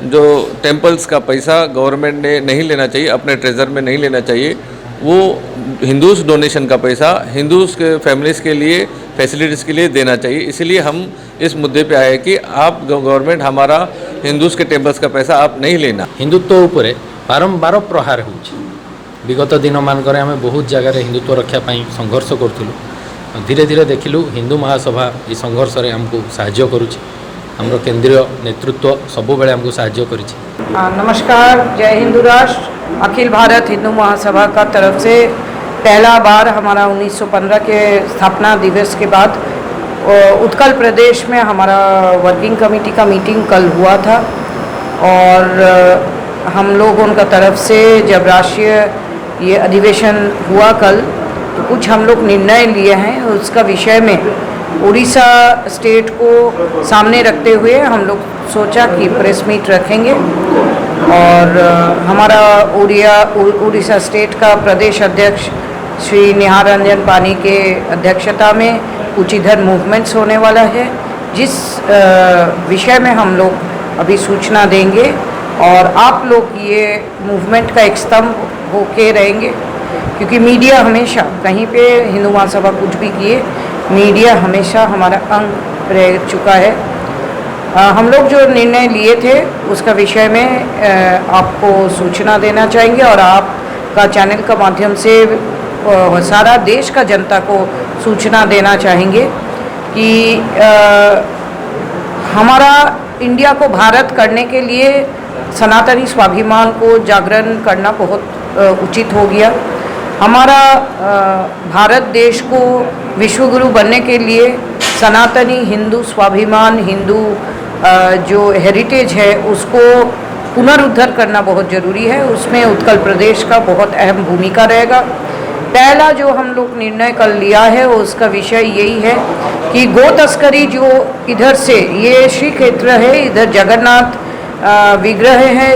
जो टेम्पल्स का पैसा गवर्नमेंट ने नहीं लेना चाहिए, अपने ट्रेजर में नहीं लेना चाहिए। वो हिंदूज डोनेशन का पैसा हिंदूज के फैमिलीज़ के लिए फैसिलिटीज़ के लिए देना चाहिए। इसलिए हम इस मुद्दे पे आए कि आप गवर्नमेंट हमारा हिंदूज के टेम्पल्स का पैसा आप नहीं लेना। हिंदुत्व उपरे बारंबार प्रहार होउछि। विगत दिन मानकर आम बहुत जगार हिंदुत्व रक्षापी संघर्ष करूँ। धीरे धीरे देखिलु हिंदू महासभा ये संघर्ष में आमको साहाय्य करुछि। हमरो केंद्रीय नेतृत्व सबु बेले हमको साहाय्य करिछि। नमस्कार, जय हिंदू राष्ट्र। अखिल भारत हिंदू महासभा का तरफ से पहला बार हमारा 1915 के स्थापना दिवस के बाद उत्कल प्रदेश में हमारा वर्किंग कमेटी का मीटिंग कल हुआ था और हम लोगों का तरफ से जब राष्ट्रीय ये अधिवेशन हुआ कल तो कुछ हम लोग निर्णय लिए हैं। उसका विषय में उड़ीसा स्टेट को सामने रखते हुए हम लोग सोचा कि प्रेस मीट रखेंगे और हमारा उड़ीसा स्टेट का प्रदेश अध्यक्ष श्री निहार रंजन पानी के अध्यक्षता में कुछ इधर मूवमेंट्स होने वाला है, जिस विषय में हम लोग अभी सूचना देंगे और आप लोग ये मूवमेंट का एक स्तंभ होके रहेंगे, क्योंकि मीडिया हमेशा कहीं पे हिंदू महासभा कुछ भी किए, मीडिया हमेशा हमारा अंग रह चुका है। हम लोग जो निर्णय लिए थे उसका विषय में आपको सूचना देना चाहेंगे और आपका चैनल का माध्यम से सारा देश का जनता को सूचना देना चाहेंगे कि हमारा इंडिया को भारत करने के लिए सनातनी स्वाभिमान को जागरण करना बहुत उचित हो गया। हमारा भारत देश को विश्वगुरु बनने के लिए सनातनी हिंदू स्वाभिमान, हिंदू जो हेरिटेज है उसको पुनरुद्धार करना बहुत ज़रूरी है। उसमें उत्कल प्रदेश का बहुत अहम भूमिका रहेगा। पहला जो हम लोग निर्णय कर लिया है उसका विषय यही है कि गो तस्करी जो इधर से ये श्री क्षेत्र है, इधर जगन्नाथ विग्रह है,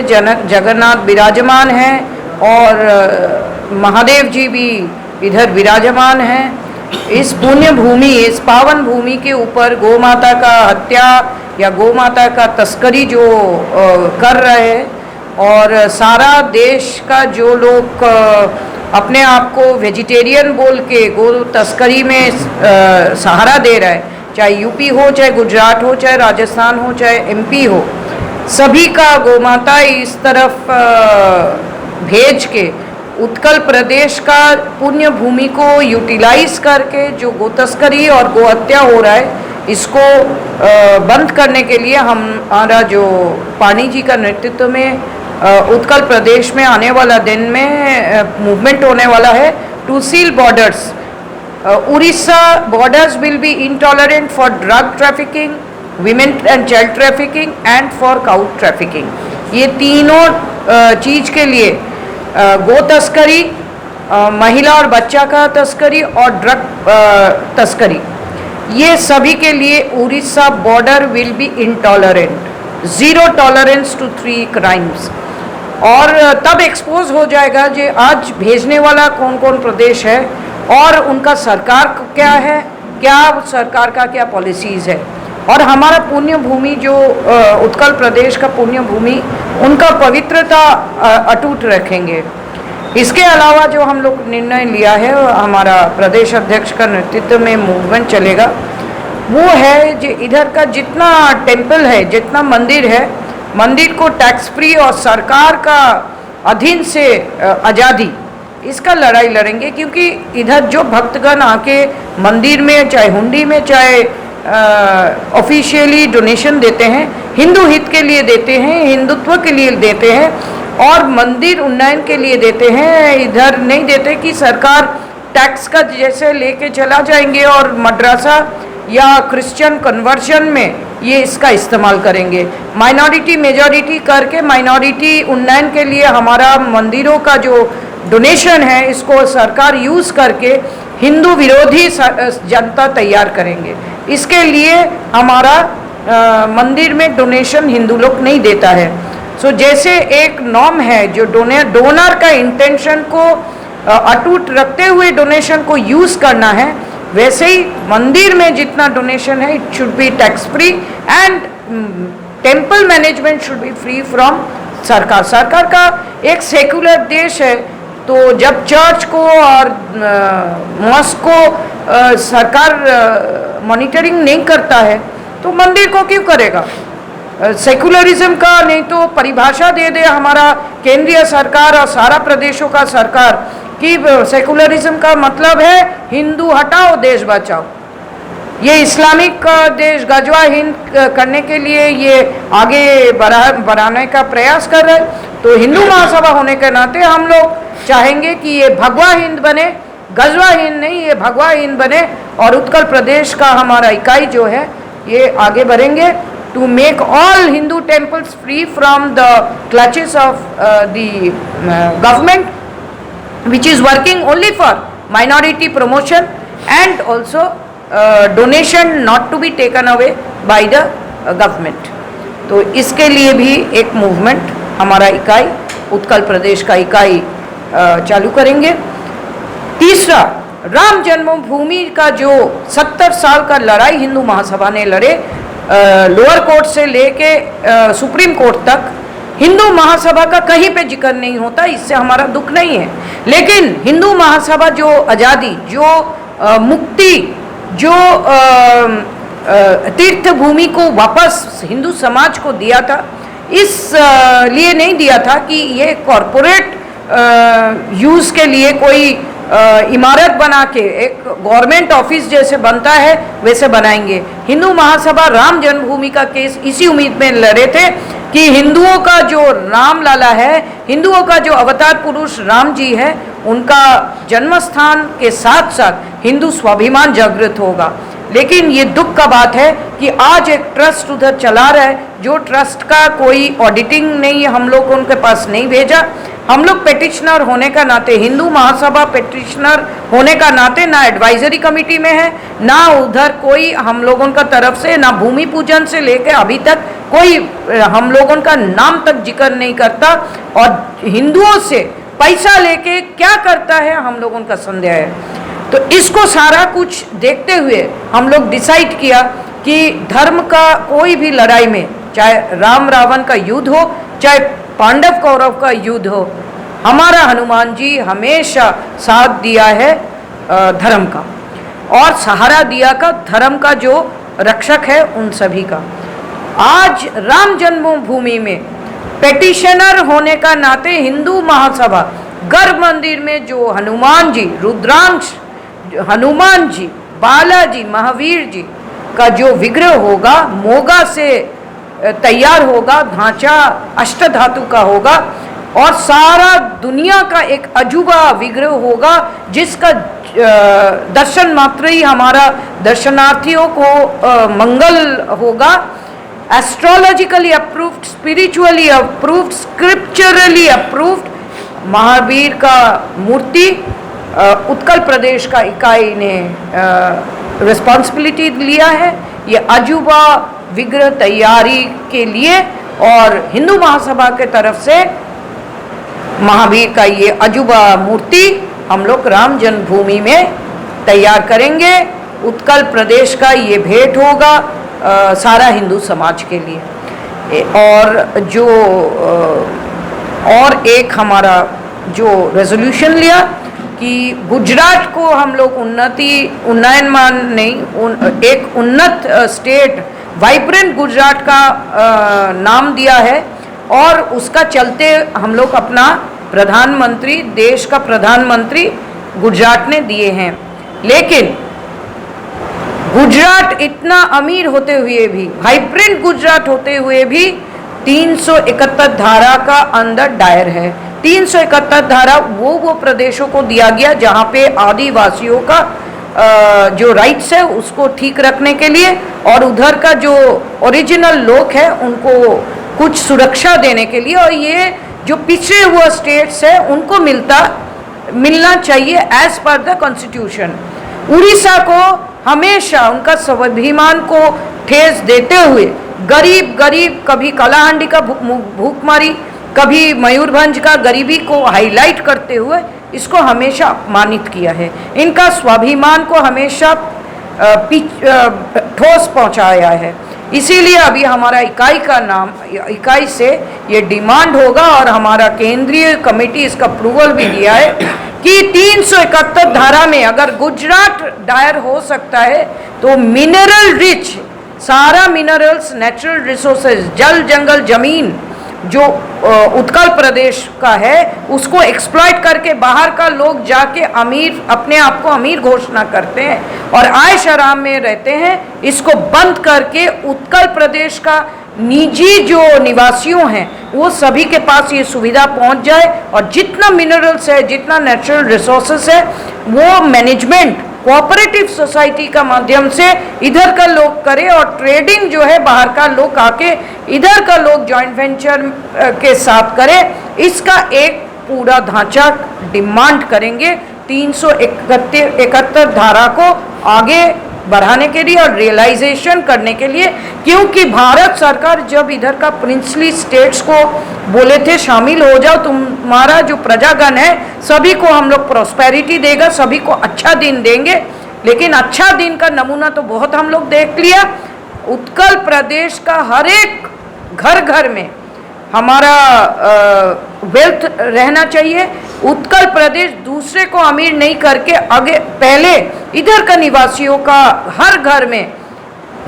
जगन्नाथ विराजमान हैं और महादेव जी भी इधर विराजमान हैं। इस पुण्य भूमि, इस पावन भूमि के ऊपर गौ माता का हत्या या गौ माता का तस्करी जो कर रहे हैं और सारा देश का जो लोग अपने आप को वेजिटेरियन बोल के गो तस्करी में सहारा दे रहा है, चाहे यूपी हो, चाहे गुजरात हो, चाहे राजस्थान हो, चाहे एमपी हो, सभी का गौ माता इस तरफ भेज के उत्कल प्रदेश का पुण्य भूमि को यूटिलाइज करके जो गो तस्करी और गो हत्या हो रहा है इसको बंद करने के लिए हमारा जो पानी जी का नेतृत्व में उत्कल प्रदेश में आने वाला दिन में मूवमेंट होने वाला है to seal borders. Orissa borders will be intolerant for drug trafficking, women and child trafficking and for cow trafficking. ये तीनों चीज़ के लिए गो तस्करी, महिला और बच्चा का तस्करी और ड्रग तस्करी, ये सभी के लिए Orissa border will be intolerant, zero tolerance to 3 crimes. और तब एक्सपोज हो जाएगा जो आज भेजने वाला कौन कौन प्रदेश है और उनका सरकार क्या है, क्या सरकार का क्या पॉलिसीज़ है और हमारा पुण्य भूमि जो उत्कल प्रदेश का पुण्य भूमि उनका पवित्रता अटूट रखेंगे। इसके अलावा जो हम लोग निर्णय लिया है, हमारा प्रदेश अध्यक्ष का नेतृत्व में मूवमेंट चलेगा, वो है जो इधर का जितना टेम्पल है, जितना मंदिर है, मंदिर को टैक्स फ्री और सरकार का अधीन से आज़ादी, इसका लड़ाई लड़ेंगे। क्योंकि इधर जो भक्तगण आके मंदिर में चाहे हुंडी में चाहे ऑफिशियली डोनेशन देते हैं, हिंदू हित के लिए देते हैं, हिंदुत्व के लिए देते हैं और मंदिर उन्नयन के लिए देते हैं। इधर नहीं देते कि सरकार टैक्स का जैसे लेके चला जाएंगे और मद्रासा या क्रिश्चियन कन्वर्जन में ये इसका इस्तेमाल करेंगे। माइनॉरिटी मेजॉरिटी करके माइनॉरिटी उन्नयन के लिए हमारा मंदिरों का जो डोनेशन है इसको सरकार यूज़ करके हिंदू विरोधी जनता तैयार करेंगे। इसके लिए हमारा मंदिर में डोनेशन हिंदू लोग नहीं देता है। सो जैसे एक नॉर्म है जो डोनर का इंटेंशन को अटूट रखते हुए डोनेशन को यूज़ करना है, वैसे ही मंदिर में जितना डोनेशन है it should be tax free and temple management should be free from सरकार। सरकार का एक सेकुलर देश है, तो जब चर्च को और मॉस्क को सरकार मॉनिटरिंग नहीं करता है तो मंदिर को क्यों करेगा? सेकुलरिज्म का नहीं तो परिभाषा दे दे हमारा केंद्रीय सरकार और सारा प्रदेशों का सरकार कि सेकुलरिज्म का मतलब है हिंदू हटाओ देश बचाओ। ये इस्लामिक देश गजवा हिंद करने के लिए ये आगे बढ़ाने का प्रयास कर रहे हैं। तो हिंदू महासभा होने के नाते हम लोग चाहेंगे कि ये भगवा हिंद बने, गजवा हिंद नहीं, ये भगवा हिंद बने और उत्कल प्रदेश का हमारा इकाई जो है ये आगे बढ़ेंगे to make all Hindu temples free from the clutches of the government which is working only for minority promotion and also donation not to be taken away by the government। तो इसके लिए भी एक मूवमेंट हमारा इकाई उत्कल प्रदेश का इकाई चालू करेंगे। तीसरा, राम जन्मभूमि का जो 70 साल का लड़ाई हिंदू महासभा ने लड़े, लोअर कोर्ट से लेके सुप्रीम कोर्ट तक, हिंदू महासभा का कहीं पे जिक्र नहीं होता, इससे हमारा दुख नहीं है। लेकिन हिंदू महासभा जो आज़ादी, जो मुक्ति, जो तीर्थ भूमि को वापस हिंदू समाज को दिया था, इस लिए नहीं दिया था कि ये कॉरपोरेट यूज़ के लिए कोई इमारत बना के एक गवर्नमेंट ऑफिस जैसे बनता है वैसे बनाएंगे। हिंदू महासभा राम जन्मभूमि का केस इसी उम्मीद में लड़े थे कि हिंदुओं का जो राम लाला है, हिंदुओं का जो अवतार पुरुष राम जी है, उनका जन्म स्थान के साथ साथ हिंदू स्वाभिमान जागृत होगा। लेकिन ये दुख का बात है कि आज एक ट्रस्ट उधर चला रहा है, जो ट्रस्ट का कोई ऑडिटिंग नहीं, हम लोग को उनके पास नहीं भेजा। हम लोग पेटिशनर होने का नाते, हिंदू महासभा पेटिशनर होने का नाते ना एडवाइजरी कमेटी में है, ना उधर कोई हम लोगों का तरफ से, ना भूमि पूजन से लेके अभी तक कोई हम लोगों का नाम तक जिक्र नहीं करता। और हिंदुओं से पैसा लेके क्या करता है हम लोगों का संदेह है। तो इसको सारा कुछ देखते हुए हम लोग डिसाइड किया कि धर्म का कोई भी लड़ाई में, चाहे राम रावण का युद्ध हो, चाहे पांडव कौरव का युद्ध हो, हमारा हनुमान जी हमेशा साथ दिया है धर्म का, और सहारा दिया का धर्म का जो रक्षक है उन सभी का। आज राम जन्मभूमि में पेटिशनर होने का नाते हिंदू महासभा गर्भ मंदिर में जो हनुमान जी, रुद्रांश हनुमान जी, बालाजी, महावीर जी का जो विग्रह होगा, मोगा से तैयार होगा, ढांचा अष्टधातु का होगा और सारा दुनिया का एक अजूबा विग्रह होगा, जिसका दर्शन मात्र ही हमारा दर्शनार्थियों को मंगल होगा। Astrologically approved, spiritually approved, scripturally approved Mahavir का मूर्ति उत्कल प्रदेश का इकाई ने रिस्पॉन्सिबिलिटी लिया है। ये अजूबा विग्रह तैयारी के लिए और हिंदू महासभा के तरफ से महावीर का ये अजूबा मूर्ति हम लोग राम जन्मभूमि में तैयार करेंगे। उत्कल प्रदेश का ये भेंट होगा सारा हिंदू समाज के लिए। और एक हमारा जो रेजोल्यूशन लिया कि गुजरात को हम लोग उन्नयनमान नहीं, एक उन्नत स्टेट, वाइब्रेंट गुजरात का नाम दिया है और उसका चलते हम लोग अपना प्रधानमंत्री, देश का प्रधानमंत्री गुजरात ने दिए हैं। लेकिन गुजरात इतना अमीर होते हुए भी, वाइब्रेंट गुजरात होते हुए भी 371 धारा का अंदर दायर है। 371 धारा वो प्रदेशों को दिया गया जहाँ पे आदिवासियों का जो राइट्स है उसको ठीक रखने के लिए और उधर का जो ओरिजिनल लोग हैं उनको कुछ सुरक्षा देने के लिए, और ये जो पिछड़े हुए स्टेट्स है उनको मिलना चाहिए as per the constitution. Orissa को हमेशा उनका स्वाभिमान को ठेस देते हुए गरीब कभी कलाहांडी का भूखमरी, कभी मयूरभंज का गरीबी को हाईलाइट करते हुए इसको हमेशा अपमानित किया है। इनका स्वाभिमान को हमेशा ठोस पहुंचाया है। इसीलिए अभी हमारा इकाई का नाम, इकाई से ये डिमांड होगा और हमारा केंद्रीय कमेटी इसका अप्रूवल भी दिया है कि 371 धारा में अगर गुजरात दायर हो सकता है तो मिनरल रिच सारा मिनरल्स, नेचुरल रिसोर्सेज, जल जंगल जमीन जो उत्कल प्रदेश का है उसको एक्सप्लॉइट करके बाहर का लोग जाके अमीर, अपने आप को अमीर घोषणा करते हैं और आयश आराम में रहते हैं, इसको बंद करके उत्कल प्रदेश का निजी जो निवासियों हैं वो सभी के पास ये सुविधा पहुंच जाए और जितना मिनरल्स है, जितना नेचुरल रिसोर्सेस है वो मैनेजमेंट कोऑपरेटिव सोसाइटी का माध्यम से इधर का लोग करे और ट्रेडिंग जो है बाहर का लोग आके इधर का लोग जॉइंट वेंचर के साथ करे। इसका एक पूरा ढांचा डिमांड करेंगे 371 धारा को आगे बढ़ाने के लिए और रियलाइजेशन करने के लिए, क्योंकि भारत सरकार जब इधर का प्रिंसली स्टेट्स को बोले थे शामिल हो जाओ, तुम्हारा जो प्रजागण है सभी को हम लोग प्रॉस्पेरिटी देगा, सभी को अच्छा दिन देंगे, लेकिन अच्छा दिन का नमूना तो बहुत हम लोग देख लिया। उत्कल प्रदेश का हर एक घर घर में हमारा वेल्थ रहना चाहिए। उत्कल प्रदेश दूसरे को अमीर नहीं करके आगे, पहले इधर का निवासियों का हर घर में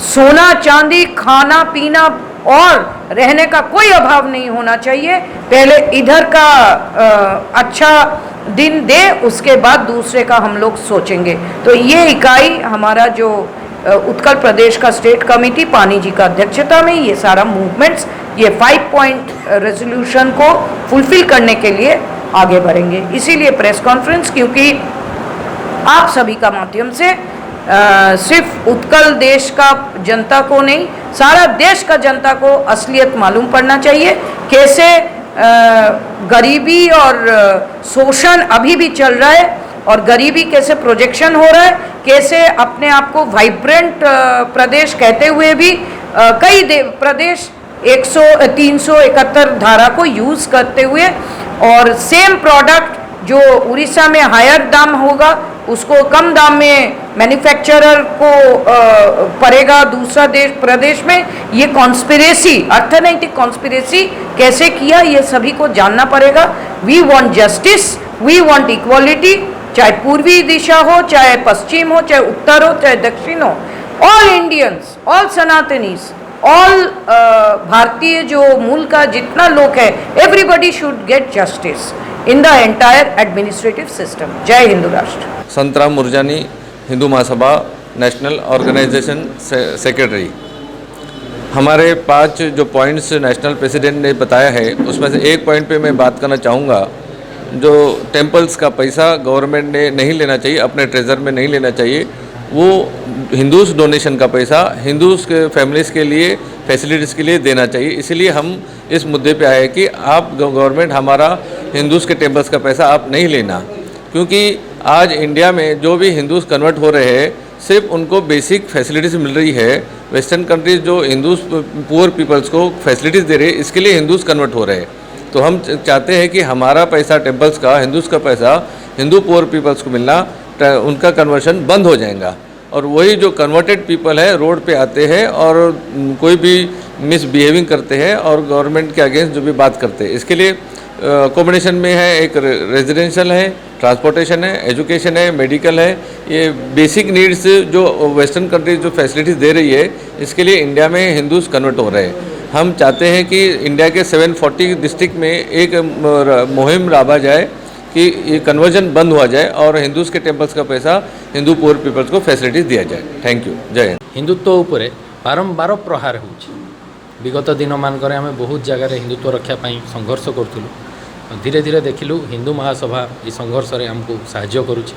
सोना चांदी, खाना पीना और रहने का कोई अभाव नहीं होना चाहिए। पहले इधर का अच्छा दिन दे, उसके बाद दूसरे का हम लोग सोचेंगे। तो ये इकाई हमारा जो उत्कल प्रदेश का स्टेट कमेटी पानी जी का अध्यक्षता में ये सारा मूवमेंट्स, ये 5 पॉइंट रेजोल्यूशन को फुलफिल करने के लिए आगे बढ़ेंगे। इसीलिए प्रेस कॉन्फ्रेंस, क्योंकि आप सभी का माध्यम से सिर्फ उत्कल देश का जनता को नहीं, सारा देश का जनता को असलियत मालूम पड़ना चाहिए, कैसे गरीबी और शोषण अभी भी चल रहा है और गरीबी कैसे प्रोजेक्शन हो रहा है, कैसे अपने आप को वाइब्रेंट प्रदेश कहते हुए भी कई प्रदेश 371 धारा को यूज़ करते हुए और सेम प्रोडक्ट जो उड़ीसा में हायर दाम होगा उसको कम दाम में मैन्युफैक्चरर को पड़ेगा दूसरा प्रदेश में। ये कॉन्स्पिरेसी, अर्थनैतिक कॉन्स्पिरेसी कैसे किया ये सभी को जानना पड़ेगा। We want justice, we want equality, चाहे पूर्वी दिशा हो, चाहे पश्चिम हो, चाहे उत्तर हो, चाहे दक्षिण हो, all Indians, all Sanatanis, all भारतीय जो मूल का जितना लोग है, everybody should get justice in the entire administrative system. जय हिंदू राष्ट्र। Santram Murjani, Hindu Mahasabha national organisation secretary. हमारे 5 जो पॉइंट्स नेशनल प्रेसिडेंट ने बताया है उसमें से एक पॉइंट पे मैं बात करना चाहूँगा। जो टेम्पल्स का पैसा गवर्नमेंट ने नहीं लेना चाहिए, अपने ट्रेजर में नहीं लेना चाहिए, वो हिंदूज डोनेशन का पैसा हिंदूज के फैमिलीज़ के लिए, फैसिलिटीज़ के लिए देना चाहिए। इसलिए हम इस मुद्दे पे आए कि आप गवर्नमेंट हमारा हिंदूज के टेम्पल्स का पैसा आप नहीं लेना, क्योंकि आज इंडिया में जो भी हिंदूज कन्वर्ट हो रहे हैं सिर्फ उनको बेसिक फैसिलिटीज़ मिल रही है। वेस्टर्न कंट्रीज जो हिंदूज पुअर पीपल्स को फैसिलिटीज़ दे रहे हैं इसके लिए हिंदूज कन्वर्ट हो रहे हैं। तो हम चाहते हैं कि हमारा पैसा टेम्पल्स का, हिंदूज का पैसा हिंदू पुअर पीपल्स को मिलना, उनका कन्वर्शन बंद हो जाएगा और वही जो कन्वर्टेड पीपल है रोड पे आते हैं और कोई भी मिसबिहेविंग करते हैं और गवर्नमेंट के अगेंस्ट जो भी बात करते हैं। इसके लिए कॉम्बिनेशन में है, एक रेजिडेंशियल है, ट्रांसपोर्टेशन है, एजुकेशन है, मेडिकल है, ये बेसिक नीड्स जो वेस्टर्न कंट्रीज जो फैसिलिटीज़ दे रही है इसके लिए इंडिया में हिंदूज कन्वर्ट हो रहे हैं। हम चाहते हैं कि इंडिया के 740 डिस्ट्रिक्ट में एक मुहिम लावा जाए कि ये कन्वर्जन बंद हुआ जाए और हिंदूज के टेम्पल्स का पैसा हिंदू पुअर पीपल्स को फैसिलिटीज दिया जाए। Thank you. जय हिंद। हिंदुत्व उपरे बारंबार प्रहार होउछि। विगत दिन मानकर आम बहुत जगार हिंदुत्व रक्षापी संघर्ष करूँ, धीरे धीरे देखिलु हिंदू महासभा ये संघर्ष में आमको साहाय्य करुछि।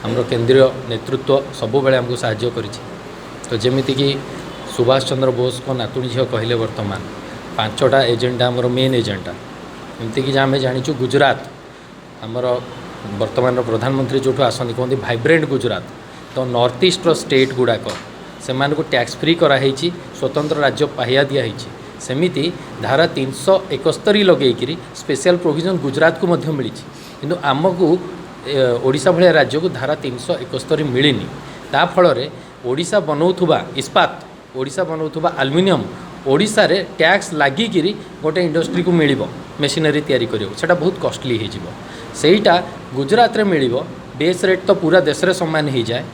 हमर केंद्रीय नेतृत्व सब बेले आमको साहाय्य करिछि। तो जमीती कि सुभाष चंद्र बोस को नातुणी झील कहले वर्तमान 5टा एजेंडा आमर मेन एजेंडा, एमती कि आम जाचु गुजरात आमर वर्तमान प्रधानमंत्री जो आसती कहते वाइब्रेंट गुजरात, तो नॉर्थ ईस्ट स्टेट गुड़ाक से टैक्स फ्री कराई, स्वतंत्र राज्य पाहिया दिखाई। सेमिति धारा 371 लगेकरी स्पेशल प्रोविजन गुजरात को मध्य मिली, किंतु आमको ओडिशा भाया राज्य को धारा 371 मिलनी। ता फल ओडिशा बनाऊथुबा इस्पात ओडिशा बनाउथुबा एल्युमिनियम ओडिशा रे टैक्स लागिकिरी गोटे इंडस्ट्री को मिलिबो मेशिनरी तैयारी करियो सेटा बहुत कॉस्टली हे जिवो सेटा गुजरात रे मिलिबो बेस रेट तो पूरा देश रे समान हो जाए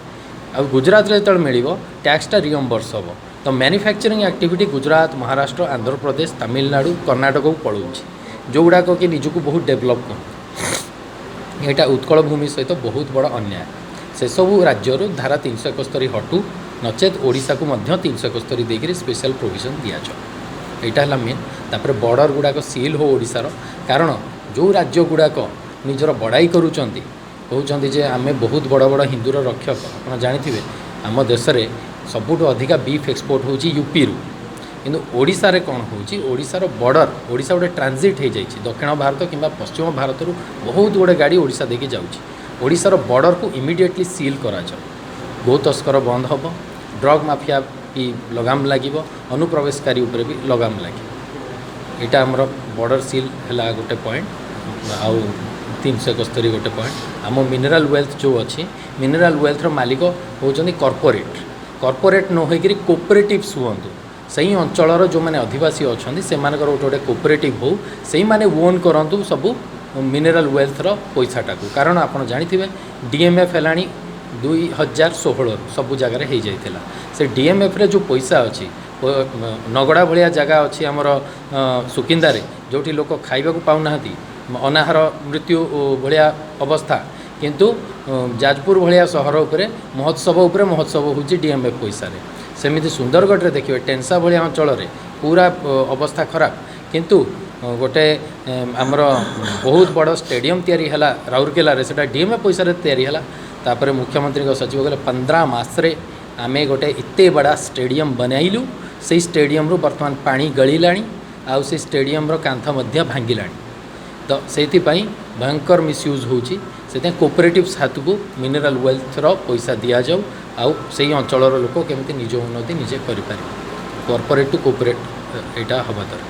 आ गुजरात रे तळ मिलिबो टैक्सटा रियम्बर्स होबो तो मैन्युफैक्चरिंग एक्टिविटी गुजरात महाराष्ट्र आंध्र प्रदेश तमिलनाडु कर्नाटक को पळौछि जो गुडाक कि निजको बहुत डेवलप कर यहाँ उत्कल भूमि सहित बहुत बड़ अन्याय से सबू राज्य धारा 371 हटू नचेत ओडिशा को 371 देकर स्पेशल प्रोविजन दिजाओ यहाँ मेन तापर बॉर्डर गुड़ाक सील हो ओडिशार कारण जो राज्य गुड़ाक निजर बड़ाई करूँच कहते जे आम बहुत बड़ बड़ हिंदूर रक्षक आप जानी आम देश में सबुठ अधिका बीफ एक्सपोर्ट हो यूपी रु किंतु ओडिशा रे कौन होची ओडिशार बॉर्डर ओडिशा गोटे ट्रांजिट हो जाइए दक्षिण भारत कि पश्चिम भारत बहुत गुड़े गाड़ी ओडिशा देके जाउची ओडिशार बॉर्डर को इमिडिएटली सील करा जाओ गो तस्कर बंद हम ड्रग माफिया भी लगाम लगे अनुप्रवेशकारी उपरे भी लगाम लगे यहाँ आमर बॉर्डर सील है गोटे पॉइंट आउ 371 गोटे पॉइंट आम मिनराल वेल्थ जो अच्छी मिनराल वेल्थर मालिक होचंदी कॉर्पोरेट न होकर कोऑपरेटिव्स हुंतु सही अंचलर जो मैंने आदिवासी अच्छा से गोटे गोटे कोऑपरेटिव हो से मैंने ओन करूँ सब मिनराल वेल्थर पैसाटा को कारण आपड़ जानी डीएमएफ है 2016 सबू जगार हो जाता से डीएमएफ रे जो पैसा अच्छी नगड़ा भाया जगह अच्छी आमर सुकिंदार जो लोक खाइबा पाऊना अनाहार मृत्यु भाया अवस्था किंतु जाजपुर भाया सहर उपरे महोत्सव हो डीएमएफ पैसा सेमिति सुंदरगढ़ रे देखिए टेंसा भाया अंचल पूरा अवस्था खराब किंतु गोटे आमर बहुत बड़ स्टेडियम तैयारी है राउरकेला रे सेटा डीएमएफ पैसा तैयारी है तापर मुख्यमंत्री सचिव कहले 15 मासरे आमे गोटे इत्ते बड़ा स्टेडियम बनैलु से स्टेडियम रो वर्तमान पानी गलिलाणी आउ से स्टेडियम रो कांथ मध्य भांगिलाणी तो से भयंकर मिसयूज होची से कोऑपरेटिव्स हाथ को मिनराल वेल्थर पैसा दि जाऊ आउ से अंचल लोक केमती निज उन्नति निजे करें कॉर्पोरेट टू कोऑपरेट यहाँ हवा दरकार।